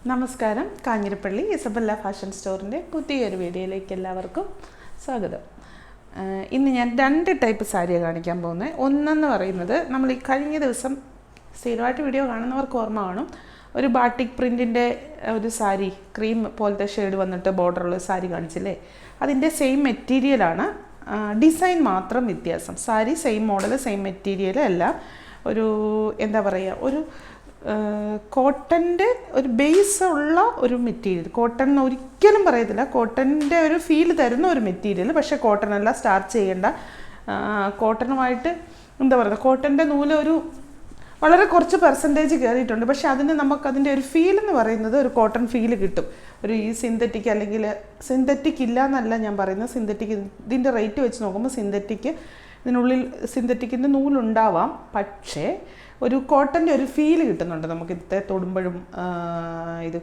നമസ്കാരം. Kanjirappally Isabella fashion സ്റ്റോറിൻ്റെ പുതിയൊരു വീഡിയോയിലേക്ക് എല്ലാവർക്കും സ്വാഗതം. ഇന്ന് ഞാൻ 2 ടൈപ്പ് സാരിയാണ് കാണിക്കാൻ പോകുന്നത്. ഒന്നെന്ന് പറയുന്നത് നമ്മൾ ഈ കഴിഞ്ഞ ദിവസം സ്ഥിരമായിട്ട് വീഡിയോ കാണുന്നവർക്ക് ഓർമ്മ കാണും, ഒരു ബാട്ടിക് പ്രിൻറ്റിൻ്റെ ഒരു സാരി, ക്രീം പോലത്തെ ഷെയ്ഡ് വന്നിട്ട് ബോർഡറുള്ള സാരി കാണിച്ചില്ലേ. അതിൻ്റെ സെയിം മെറ്റീരിയലാണ്, ഡിസൈൻ മാത്രം വ്യത്യാസം. Sari same model same material എല്ലാം ഒരു എന്താ പറയുക, ഒരു കോട്ടൻ്റെ ഒരു ബേസ് ഉള്ള ഒരു മെറ്റീരിയൽ. കോട്ടൺ ഒരിക്കലും പറയത്തില്ല, കോട്ടൻ്റെ ഒരു ഫീൽ തരുന്ന ഒരു മെറ്റീരിയൽ. പക്ഷേ കോട്ടൺ അല്ല, സ്റ്റാർച്ച് ചെയ്യേണ്ട. കോട്ടണുമായിട്ട് എന്താ പറയുക, കോട്ടൻ്റെ നൂല് ഒരു വളരെ കുറച്ച് പെർസെൻറ്റേജ് കയറിയിട്ടുണ്ട്. പക്ഷേ അതിന് നമുക്കതിൻ്റെ ഒരു ഫീൽ എന്ന് പറയുന്നത് ഒരു കോട്ടൺ ഫീൽ കിട്ടും. ഒരു ഈ സിന്തറ്റിക്, അല്ലെങ്കിൽ സിന്തറ്റിക് ഇല്ല എന്നല്ല ഞാൻ പറയുന്നത്, സിന്തറ്റിക് ഇതിൻ്റെ റേറ്റ് വെച്ച് നോക്കുമ്പോൾ സിന്തറ്റിക്, ഇതിനുള്ളിൽ സിന്തറ്റിക്കിൻ്റെ നൂലുണ്ടാവാം, പക്ഷേ ഒരു കോട്ടൻ്റെ ഒരു ഫീൽ കിട്ടുന്നുണ്ട് നമുക്ക് ഇത്തെ തൊടുമ്പോഴും ഇത്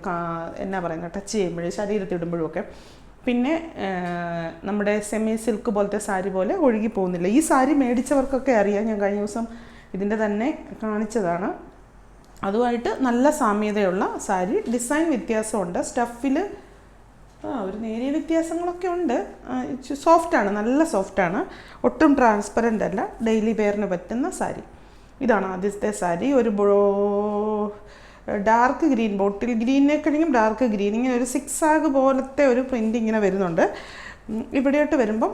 എന്നാ പറയുന്നത്, ടച്ച് ചെയ്യുമ്പോഴും ശരീരത്തിൽ ഇടുമ്പോഴും ഒക്കെ. പിന്നെ നമ്മുടെ സെമി സിൽക്ക് പോലത്തെ സാരി പോലെ ഒഴുകി പോകുന്നില്ല. ഈ സാരി മേടിച്ചവർക്കൊക്കെ അറിയാം, ഞാൻ കഴിഞ്ഞ ദിവസം ഇതിൻ്റെ തന്നെ കാണിച്ചതാണ്. അതുമായിട്ട് നല്ല സാമ്യതയുള്ള സാരി. ഡിസൈൻ വ്യത്യാസമുണ്ട്, സ്റ്റഫിൽ ഒരു നേരിയ വ്യത്യാസങ്ങളൊക്കെ ഉണ്ട്. സോഫ്റ്റാണ്, നല്ല സോഫ്റ്റാണ്, ഒട്ടും ട്രാൻസ്പെറൻ്റ് അല്ല, ഡെയിലി വെയറിന് പറ്റുന്ന സാരി. ഇതാണ് ആദ്യത്തെ സാരി. ഒരു ഡാർക്ക് ഗ്രീൻ, ബോട്ടിൽ ഗ്രീനേക്കഴിഞ്ഞും ഡാർക്ക് ഗ്രീൻ, ഇങ്ങനെ ഒരു 6 ആഗ് പോലത്തെ ഒരു പ്രിൻ്റ് ഇങ്ങനെ വരുന്നുണ്ട്. ഇവിടെയോട്ട് വരുമ്പം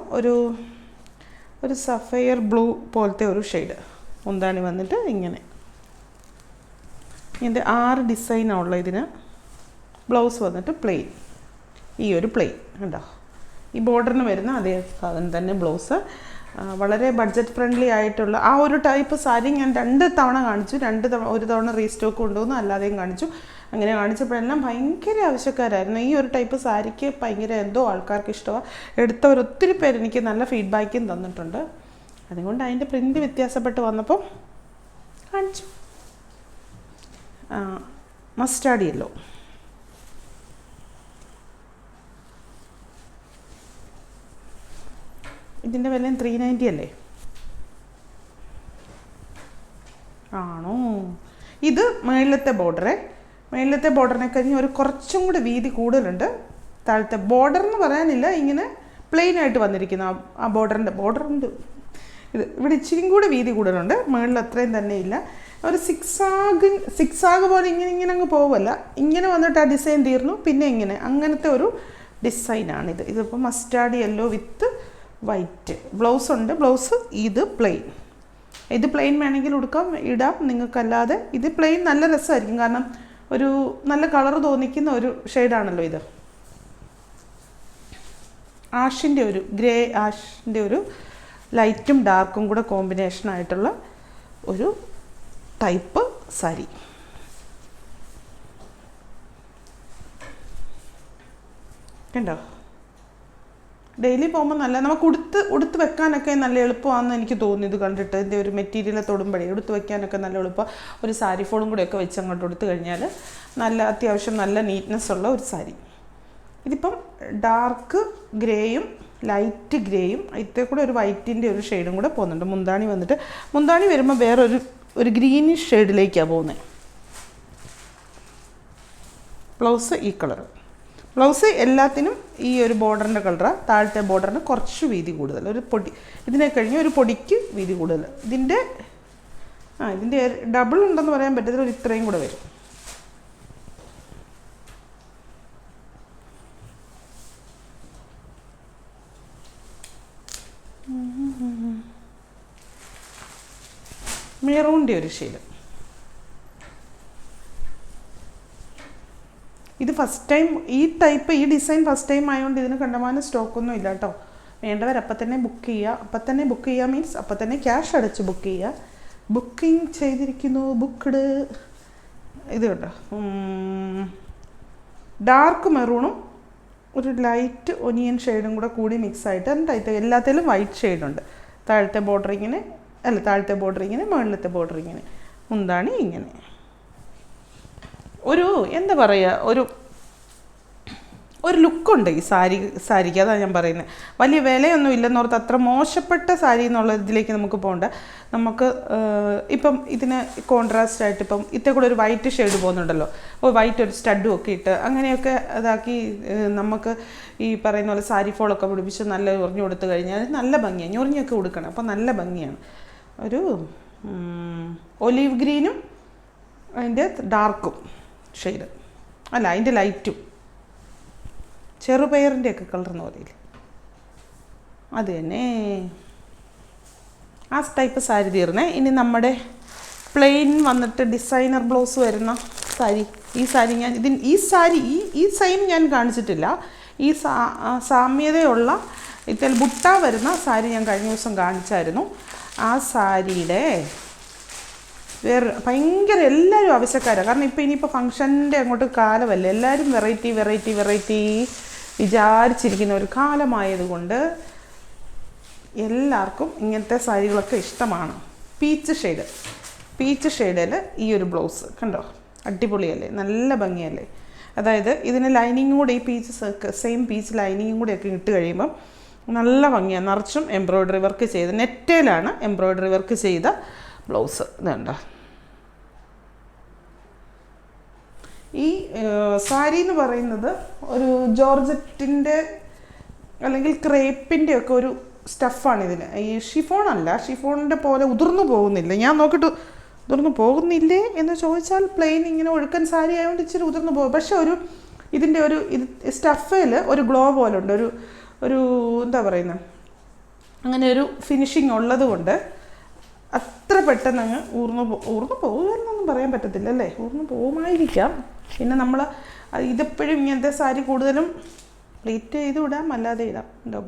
ഒരു സഫയർ ബ്ലൂ പോലത്തെ ഒരു ഷെയ്ഡ്. മുന്താണി വന്നിട്ട് ഇങ്ങനെ, ഇതിൻ്റെ 6 ഡിസൈനാണുള്ള. ഇതിന് ബ്ലൗസ് വന്നിട്ട് പ്ലെയിൻ, ഈ ഒരു പ്ലെയിൻ കണ്ടോ, ഈ ബോർഡറിന് വരുന്ന അതേ സാധനം തന്നെ ബ്ലൗസ്. വളരെ ബഡ്ജറ്റ് ഫ്രണ്ട്ലി ആയിട്ടുള്ള ആ ഒരു ടൈപ്പ് സാരി ഞാൻ 2 തവണ കാണിച്ചു. ഒരു തവണ റീസ്റ്റോക്ക് കൊണ്ടുവന്നു, അല്ലാതെയും കാണിച്ചു. അങ്ങനെ കാണിച്ചപ്പോഴെല്ലാം ഭയങ്കര ആവശ്യക്കാരായിരുന്നു. ഈ ഒരു ടൈപ്പ് സാരിക്ക് ഭയങ്കര എന്തോ ആൾക്കാർക്ക് ഇഷ്ടമാണ്. എടുത്തവർ ഒത്തിരി പേര് എനിക്ക് നല്ല ഫീഡ്ബാക്കും തന്നിട്ടുണ്ട്. അതുകൊണ്ട് അതിൻ്റെ പ്രിൻ്റ് വ്യത്യാസപ്പെട്ട് വന്നപ്പോൾ കാണിച്ചു. മസ്റ്റാർഡ് യെല്ലോ, ഇതിൻ്റെ വില 390 അല്ലേ? ആണോ? ഇത് മേളിലത്തെ ബോർഡറിനെ കഴിഞ്ഞ് ഒരു കുറച്ചും കൂടി വീതി കൂടുതലുണ്ട്. താഴത്തെ ബോർഡർ എന്ന് പറയാനില്ല, ഇങ്ങനെ പ്ലെയിൻ ആയിട്ട് വന്നിരിക്കുന്ന ആ ബോർഡറിൻ്റെ ഇത് ഇവിടെ ഇച്ചിരി കൂടി വീതി കൂടുതലുണ്ട്. മേളിൽ അത്രയും തന്നെ ഇല്ല. ഒരു 6 ആഗ് പോലെ ഇങ്ങനെ അങ്ങ് പോവല്ല, ഇങ്ങനെ വന്നിട്ട് ആ ഡിസൈൻ തീർന്നു, പിന്നെ ഇങ്ങനെ, അങ്ങനത്തെ ഒരു ഡിസൈനാണിത്. ഇതിപ്പോൾ മസ്റ്റാർഡ് യെല്ലോ വിത്ത് വൈറ്റ് ബ്ലൗസ് ഉണ്ട്. ബ്ലൗസ് ഇത് പ്ലെയിൻ വേണമെങ്കിൽ ഇടാം നിങ്ങൾക്കല്ലാതെ. ഇത് പ്ലെയിൻ നല്ല രസമായിരിക്കും, കാരണം ഒരു നല്ല കളർ തോന്നിക്കുന്ന ഒരു ഷെയ്ഡാണല്ലോ ഇത്. ആഷിൻ്റെ ഒരു ഗ്രേ ആഷിൻ്റെ ഒരു ലൈറ്റും ഡാർക്കും കൂടെ കോമ്പിനേഷനായിട്ടുള്ള ഒരു ടൈപ്പ് സാരി. കണ്ടോ? ഡെയിലി പോകുമ്പോൾ നല്ല, നമുക്ക് ഉടുത്ത് വെക്കാനൊക്കെ നല്ല എളുപ്പമാണെന്ന് എനിക്ക് തോന്നി ഇത് കണ്ടിട്ട്. ഇതിൻ്റെ ഒരു മെറ്റീരിയൽ തൊടുമ്പോഴേ ഉടുത്ത് വെക്കാനൊക്കെ നല്ല എളുപ്പം. ഒരു സാരി ഫോളും കൂടെയൊക്കെ വെച്ച് അങ്ങോട്ട് ഉടുത്ത് കഴിഞ്ഞാൽ നല്ല, അത്യാവശ്യം നല്ല നീറ്റ്നെസ് ഉള്ള ഒരു സാരി. ഇതിപ്പം ഡാർക്ക് ഗ്രേയും ലൈറ്റ് ഗ്രേയും ഇതിൽ കൂടെ ഒരു വൈറ്റിൻ്റെ ഒരു ഷെയ്ഡും കൂടെ പോകുന്നുണ്ട്. മുന്താണി വരുമ്പോൾ വേറൊരു ഗ്രീനിഷ് ഷെയ്ഡിലേക്കാണ് പോകുന്നത്. ബ്ലൗസ് ഈ കളർ. ബ്ലൗസ് എല്ലാത്തിനും ഈ ഒരു ബോർഡറിൻ്റെ കളറാണ്. താഴത്തെ ബോർഡറിന് കുറച്ച് വീതി കൂടുതൽ, ഒരു പൊടി, ഇതിനെ കഴിഞ്ഞ് ഒരു പൊടിക്ക് വീതി കൂടുതൽ. ഇതിൻ്റെ ഡബിൾ ഉണ്ടെന്ന് പറയാൻ പറ്റത്തില്ല, ഒരു ഇത്രയും കൂടെ വരും. മെറൂണിൻ്റെ ഒരു ഷെയ്ഡ്. ഇത് ഫസ്റ്റ് ടൈം, ഈ ഡിസൈൻ ഫസ്റ്റ് ടൈം ആയതുകൊണ്ട് ഇതിന് കണ്ടമാനം സ്റ്റോക്കൊന്നും ഇല്ല കേട്ടോ. വേണ്ടവർ അപ്പം തന്നെ ബുക്ക് ചെയ്യുക. മീൻസ് അപ്പം തന്നെ ക്യാഷ് അടച്ച് ബുക്ക് ചെയ്യുക. ബുക്കിംഗ് ചെയ്തിരിക്കുന്നു, ബുക്ക്ഡ്. ഇത് കേട്ടോ, ഡാർക്ക് മെറൂണും ഒരു ലൈറ്റ് ഒനിയൻ ഷെയ്ഡും കൂടെ കൂടി മിക്സ് ആയിട്ട് എല്ലാത്തിലും വൈറ്റ് ഷെയ്ഡുണ്ട്. താഴത്തെ ബോർഡർ ഇങ്ങനെ, മുകളിലത്തെ ബോർഡർ ഇങ്ങനെ, മുന്താണി ഇങ്ങനെ. ഒരു എന്താ പറയുക, ഒരു ഒരു ലുക്കുണ്ട് ഈ സാരിക്ക്, അതാണ് ഞാൻ പറയുന്നത്. വലിയ വിലയൊന്നും ഇല്ലെന്നോർത്ത് അത്ര മോശപ്പെട്ട സാരി എന്നുള്ള ഇതിലേക്ക് നമുക്ക് പോകണ്ട. നമുക്ക് ഇപ്പം ഇതിന് കോൺട്രാസ്റ്റ് ആയിട്ട് ഇപ്പം ഇത്തേ കൂടെ ഒരു വൈറ്റ് ഷെയ്ഡ് പോകുന്നുണ്ടല്ലോ, വൈറ്റ് ഒരു സ്റ്റഡും ഒക്കെ ഇട്ട് അങ്ങനെയൊക്കെ ഇതാക്കി നമുക്ക് ഈ പറയുന്ന പോലെ സാരി ഫോളൊക്കെ പിടിപ്പിച്ച് നല്ല ഉറിഞ്ഞു കൊടുത്തു കഴിഞ്ഞാൽ നല്ല ഭംഗിയാണ്. ഞൊറിഞ്ഞൊക്കെ കൊടുക്കണം, അപ്പോൾ നല്ല ഭംഗിയാണ്. ഒരു ഒലീവ് ഗ്രീനും അതിൻ്റെ ഡാർക്കും ഷെയ്ഡ്, അല്ല അതിൻ്റെ ലൈറ്റും, ചെറുപയറിൻ്റെയൊക്കെ കളർന്ന് പറയില്ലേ, അത് തന്നെ. ആ ടൈപ്പ് സാരി തീർന്നേ. ഇനി നമ്മുടെ പ്ലെയിൻ വന്നിട്ട് ഡിസൈനർ ബ്ലൗസ് വരുന്ന സാരി. ഈ സാരി ഞാൻ ഈ സെയിം ഞാൻ കാണിച്ചിട്ടില്ല. ഈ സാമ്യതയുള്ള ഇതിൽ ബുട്ട വരുന്ന സാരി ഞാൻ കഴിഞ്ഞ ദിവസം കാണിച്ചായിരുന്നു. ആ സാരിയുടെ ഭയങ്കര എല്ലാവരും ആവശ്യക്കാരാണ്. കാരണം ഇനിയിപ്പോൾ ഫംഗ്ഷൻ്റെ അങ്ങോട്ട് കാലമല്ലേ, എല്ലാവരും വെറൈറ്റി വിചാരിച്ചിരിക്കുന്ന ഒരു കാലമായതുകൊണ്ട് എല്ലാവർക്കും ഇങ്ങനത്തെ സാരികളൊക്കെ ഇഷ്ടമാണ്. പീച്ച് ഷെയ്ഡിൽ ഈ ഒരു ബ്ലൗസ് കണ്ടോ, അടിപൊളിയല്ലേ, നല്ല ഭംഗിയല്ലേ. അതായത് ഇതിന് ലൈനിങ്ങും കൂടെ ഈ സെയിം പീച്ച് ലൈനിങ്ങും കൂടെയൊക്കെ ഇട്ട് കഴിയുമ്പം നല്ല ഭംഗിയാണ്. നിറച്ചും എംബ്രോയ്ഡറി വർക്ക് ചെയ്ത്, നെറ്റയിലാണ് എംബ്രോയ്ഡറി വർക്ക് ചെയ്ത ബ്ലൗസ്. ഇതുണ്ടോ, ഈ സാരി എന്ന് പറയുന്നത് ഒരു ജോർജറ്റിൻ്റെ അല്ലെങ്കിൽ ക്രേപ്പിൻ്റെ ഒക്കെ ഒരു സ്റ്റഫാണ് ഇതിന്. ഈ ഷിഫോണല്ല, ഷിഫോണിൻ്റെ പോലെ ഉതിർന്നു പോകുന്നില്ല. ഞാൻ നോക്കിയിട്ട് ഉതിർന്നു പോകുന്നില്ലേ എന്ന് ചോദിച്ചാൽ പ്ലെയിൻ ഇങ്ങനെ ഒഴുക്കൻ സാരി ആയതുകൊണ്ട് ഇച്ചിരി ഉതിർന്നു പോകും. പക്ഷെ ഇതിൻ്റെ സ്റ്റഫിൽ ഒരു ഗ്ലോ പോലെ ഉണ്ട്, ഒരു എന്താ പറയുന്നത്, അങ്ങനെ ഒരു ഫിനിഷിങ് ഉള്ളത് കൊണ്ട് അത്ര പെട്ടെന്ന് അങ്ങ് ഊർന്നു പോകുമെന്നൊന്നും പറയാൻ പറ്റത്തില്ല അല്ലേ, ഊർന്നു പോകുമായിരിക്കാം. പിന്നെ നമ്മൾ ഇതെപ്പോഴും ഇങ്ങനത്തെ സാരി കൂടുതലും പ്ലീറ്റ് ചെയ്ത് ഇടാം, അല്ലാതെ ഇടാം. ഉണ്ടോ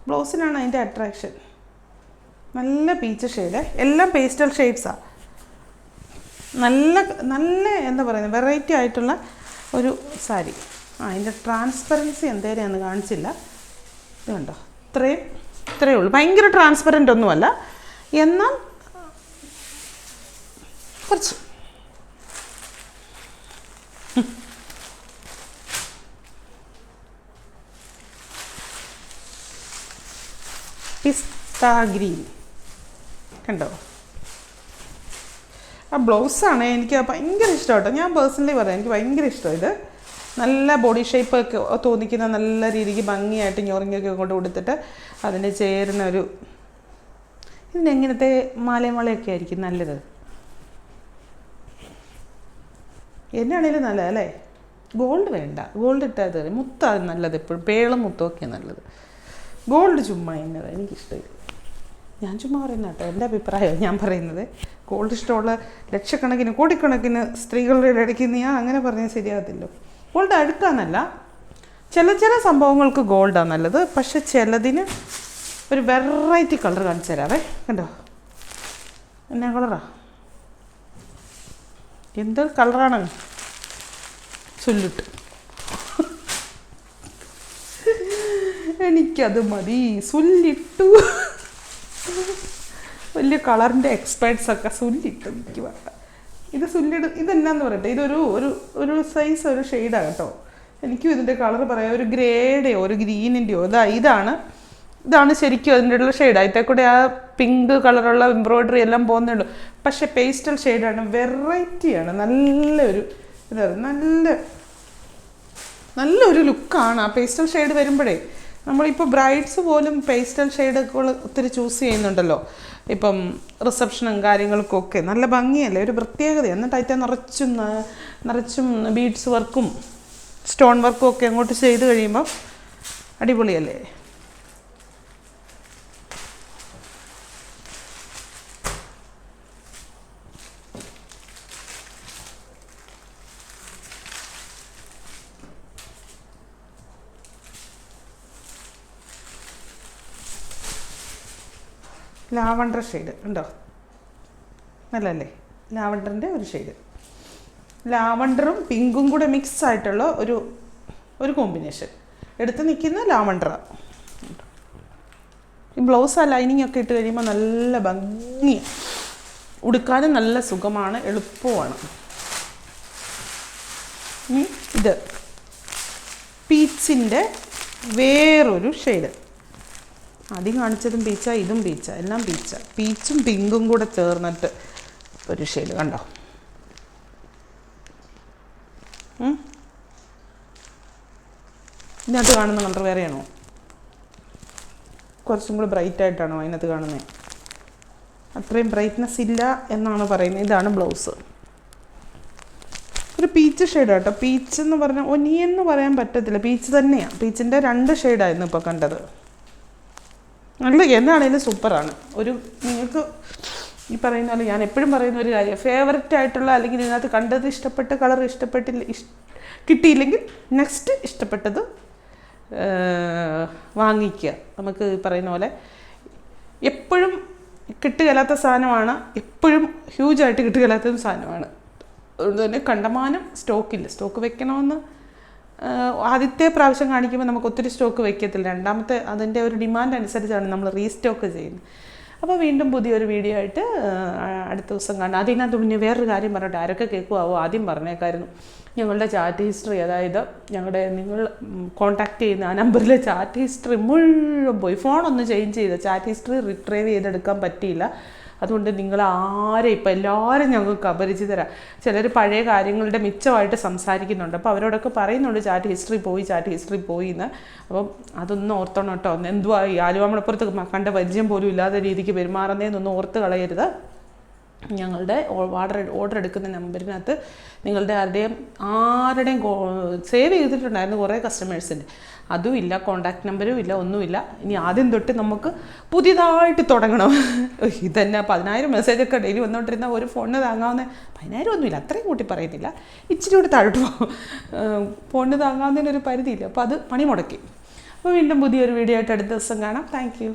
ബ്ലൗസിനാണ് അതിൻ്റെ അട്രാക്ഷൻ. നല്ല പീച്ച് ഷെയ്ഡ്, എല്ലാം പേസ്റ്റൽ ഷെയ്ഡ്സാണ്. നല്ല എന്താ പറയുന്നത്, വെറൈറ്റി ആയിട്ടുള്ള ഒരു സാരി. അതിൻ്റെ ട്രാൻസ്പെറൻസി എന്തേരെയാണെന്ന് കാണിച്ചില്ല. ഇത് കണ്ടോ, ഇത്രയേ ഉള്ളൂ. ഭയങ്കര ട്രാൻസ്പെറൻ്റ് ഒന്നുമല്ല, എന്നാൽ കുറച്ച് പിസ്ത ഗ്രീൻ കണ്ടോ. ആ ബ്ലൗസാണ് എനിക്ക് ഭയങ്കര ഇഷ്ടം കേട്ടോ. ഞാൻ പേഴ്സണലി പറയാം, എനിക്ക് ഭയങ്കര ഇഷ്ടം. ഇത് നല്ല ബോഡി ഷേപ്പ് ഒക്കെ തോന്നിക്കുന്ന, നല്ല രീതിക്ക് ഭംഗിയായിട്ട് ഞൊറിഞ്ഞൊക്കെ കൊണ്ട് കൊടുത്തിട്ട് അതിന് ചേരുന്ന ഇതിനെങ്ങനത്തെ മാലയൊക്കെ ആയിരിക്കും നല്ലത്. എന്നാണേലും നല്ലത് അല്ലേ. ഗോൾഡ് വേണ്ട, ഗോൾഡ് ഇട്ടാൽ മുത്താണ് നല്ലത്. എപ്പോഴും പേളും മുത്തുമൊക്കെയാണ് നല്ലത്. ഗോൾഡ് ചുമ്മാ എന്നത് എനിക്കിഷ്ടമില്ല. ഞാൻ ചുമ്മാ പറയുന്ന കേട്ടോ, എൻ്റെ അഭിപ്രായമാണ് ഞാൻ പറയുന്നത്. ഗോൾഡ് ഇഷ്ടമുള്ള ലക്ഷക്കണക്കിന് കോടിക്കണക്കിന് സ്ത്രീകളുടെ ഇടയ്ക്ക് ഞാൻ അങ്ങനെ പറഞ്ഞാൽ ശരിയാകത്തില്ലോ. ഗോൾഡ് അടുക്കാന്നല്ല, ചില സംഭവങ്ങൾക്ക് ഗോൾഡാണ് നല്ലത്. പക്ഷെ ചിലതിന് ഒരു വെറൈറ്റി കളർ കാണിച്ചു തരാവേ. കണ്ടോ, എന്നാ കളറാ, എന്ത് കളറാണ്, ചൊല്ലിട്ട് എനിക്കത് മതി. സുല്ലിട്ടു, വലിയ കളറിൻ്റെ എക്സ്പേർട്സൊക്കെ സുല്ലിട്ടു. എനിക്ക് വേണ്ട ഇത് ഇതെന്നാന്ന് പറയട്ടെ, ഒരു സൈസ് ഒരു ഷെയ്ഡാണ് കേട്ടോ. എനിക്കും ഇതിൻ്റെ കളർ പറയാം, ഒരു ഗ്രേയുടെയോ ഒരു ഗ്രീനിൻ്റെയോ ഇതാണ് ശരിക്കും അതിൻ്റെ ഉള്ള ഷെയ്ഡ്. അതിൻ്റെ കൂടെ ആ പിങ്ക് കളറുള്ള എംബ്രോയ്ഡറി എല്ലാം പോകുന്നുള്ളൂ. പക്ഷേ പേസ്റ്റൽ ഷെയ്ഡാണ്, വെറൈറ്റിയാണ്, നല്ലൊരു ലുക്കാണ് ആ പേസ്റ്റൽ ഷെയ്ഡ് വരുമ്പോഴേ. നമ്മളിപ്പോൾ ബ്രൈഡ്സ് പോലും പേസ്റ്റൽ ഷെയ്ഡൊക്കെ ഒത്തിരി ചൂസ് ചെയ്യുന്നുണ്ടല്ലോ. ഇപ്പം റിസപ്ഷനും കാര്യങ്ങൾക്കൊക്കെ നല്ല ഭംഗിയല്ലേ, ഒരു പ്രത്യേകതയാണ്. എന്നിട്ട് അതിൻ്റെ നിറച്ചും ബീഡ്സ് വർക്കും സ്റ്റോൺ വർക്കും ഒക്കെ അങ്ങോട്ട് ചെയ്ത് കഴിയുമ്പോൾ അടിപൊളിയല്ലേ. ലാവണ്ടർ ഷെയ്ഡ് ഉണ്ടോ, നല്ലല്ലേ. ലാവണ്ടറിൻ്റെ ഒരു ഷെയ്ഡ്, ലാവണ്ടറും പിങ്കും കൂടെ മിക്സ് ആയിട്ടുള്ള ഒരു കോമ്പിനേഷൻ എടുത്ത് നിൽക്കുന്ന ലാവണ്ടറാണ്. ഈ ബ്ലൗസ് ആ ലൈനിങ് ഒക്കെ ഇട്ട് കഴിയുമ്പോൾ നല്ല ഭംഗിയാണ്, ഉടുക്കാനും നല്ല സുഖമാണ്, എളുപ്പമാണ്. ഇത് പീച്ചിൻ്റെ വേറൊരു ഷെയ്ഡ്. ആദ്യം കാണിച്ചതും പീച്ച, ഇതും പീച്ച, എല്ലാം പീച്ച. പീച്ചും പിങ്കും കൂടെ ചേർന്നിട്ട് ഒരു ഷെയ്ഡ് കണ്ടോ. ഇതിനകത്ത് കാണുന്ന കളർ വേറെയാണോ? കുറച്ചും കൂടി ബ്രൈറ്റായിട്ടാണോ അതിനകത്ത് കാണുന്നത്? അത്രയും ബ്രൈറ്റ്നെസ് ഇല്ല എന്നാണ് പറയുന്നത്. ഇതാണ് ബ്ലൗസ്. ഒരു പീച്ച് ഷെയ്ഡാണ് കേട്ടോ. പീച്ച് എന്ന് പറഞ്ഞാൽ ഒനിയെന്ന് പറയാൻ പറ്റത്തില്ല, പീച്ച് തന്നെയാണ്. പീച്ചിൻ്റെ 2 ഷെയ്ഡായിരുന്നു ഇപ്പോൾ കണ്ടത്. നല്ല എന്താണേലും സൂപ്പറാണ്. ഒരു നിങ്ങൾക്ക് ഈ പറയുന്ന പോലെ ഞാൻ എപ്പോഴും പറയുന്ന ഒരു കാര്യം, ഫേവററ്റ് ആയിട്ടുള്ള അല്ലെങ്കിൽ ഇതിനകത്ത് കണ്ടത് ഇഷ്ടപ്പെട്ട കളർ കിട്ടിയില്ലെങ്കിൽ നെക്സ്റ്റ് ഇഷ്ടപ്പെട്ടത് വാങ്ങിക്കുക. നമുക്ക് ഈ പറയുന്ന പോലെ എപ്പോഴും കിട്ടുകയില്ലാത്ത സാധനമാണ്, എപ്പോഴും ഹ്യൂജായിട്ട് കിട്ടുകയില്ലാത്ത സാധനമാണ്. അതുകൊണ്ട് തന്നെ കണ്ടമാനം സ്റ്റോക്കില്ല. സ്റ്റോക്ക് വെക്കണമെന്ന് ആദ്യത്തെ പ്രാവശ്യം കാണിക്കുമ്പോൾ നമുക്ക് ഒത്തിരി സ്റ്റോക്ക് വയ്ക്കത്തില്ല. രണ്ടാമത്തെ അതിൻ്റെ ഒരു ഡിമാൻഡ് അനുസരിച്ചാണ് നമ്മൾ റീസ്റ്റോക്ക് ചെയ്യുന്നത്. അപ്പോൾ വീണ്ടും പുതിയൊരു വീഡിയോ ആയിട്ട് അടുത്ത ദിവസം കാണാം. അതിനകത്ത് പിന്നെ വേറൊരു കാര്യം പറഞ്ഞിട്ട് ആരൊക്കെ കേൾക്കുമാവോ ആദ്യം പറഞ്ഞേക്കായിരുന്നു. ഞങ്ങളുടെ ചാറ്റ് ഹിസ്റ്ററി, അതായത് നിങ്ങൾ കോൺടാക്റ്റ് ചെയ്യുന്ന ആ നമ്പറിലെ ചാറ്റ് ഹിസ്റ്ററി മുഴുവൻ പോയി. ഫോണൊന്ന് ചേഞ്ച് ചെയ്ത് ചാറ്റ് ഹിസ്റ്ററി റിട്രൈവ് ചെയ്തെടുക്കാൻ പറ്റിയില്ല. അതുകൊണ്ട് നിങ്ങൾ ഇപ്പം എല്ലാവരും ഞങ്ങൾക്ക് അപരിചിതരാണ്. ചിലർ പഴയ കാര്യങ്ങളുടെ മിച്ചമായിട്ട് സംസാരിക്കുന്നുണ്ട്. അപ്പോൾ അവരോടൊക്കെ പറയുന്നുണ്ട് ചാറ്റ് ഹിസ്റ്ററി പോയി എന്ന്. അപ്പം അതൊന്നും ഓർത്തണം കേട്ടോ. എന്തുവാ ഈ ആലുവാമണപ്പുറത്ത് കണ്ട പരിചയം പോലും ഇല്ലാത്ത രീതിക്ക് പെരുമാറുന്നതെന്നൊന്നും ഓർത്ത് കളയരുത്. ഞങ്ങളുടെ ഓർഡർ എടുക്കുന്ന നമ്പറിനകത്ത് നിങ്ങളുടെ ആരുടെയും സേവ് ചെയ്തിട്ടുണ്ടായിരുന്നു കുറേ കസ്റ്റമേഴ്സിൻ്റെ. അതും ഇല്ല, കോണ്ടാക്ട് നമ്പരും ഇല്ല, ഒന്നുമില്ല. ഇനി ആദ്യം തൊട്ട് നമുക്ക് പുതിയതായിട്ട് തുടങ്ങണം. ഇതന്നെ 10,000 മെസ്സേജൊക്കെ ഡെയിലി വന്നുകൊണ്ടിരുന്ന ഒരു ഫോണിന് താങ്ങാവുന്ന 10,000 ഒന്നുമില്ല, അത്രയും കൂട്ടി പറയുന്നില്ല, ഇച്ചിരി കൂടി താഴോട്ട് പോകും. ഫോണിന് താങ്ങാവുന്നതിനൊരു പരിധിയില്ല. അപ്പോൾ അത് പണി മുടക്കി. അപ്പോൾ വീണ്ടും പുതിയൊരു വീഡിയോ ആയിട്ട് അടുത്ത ദിവസം കാണാം. Thank you.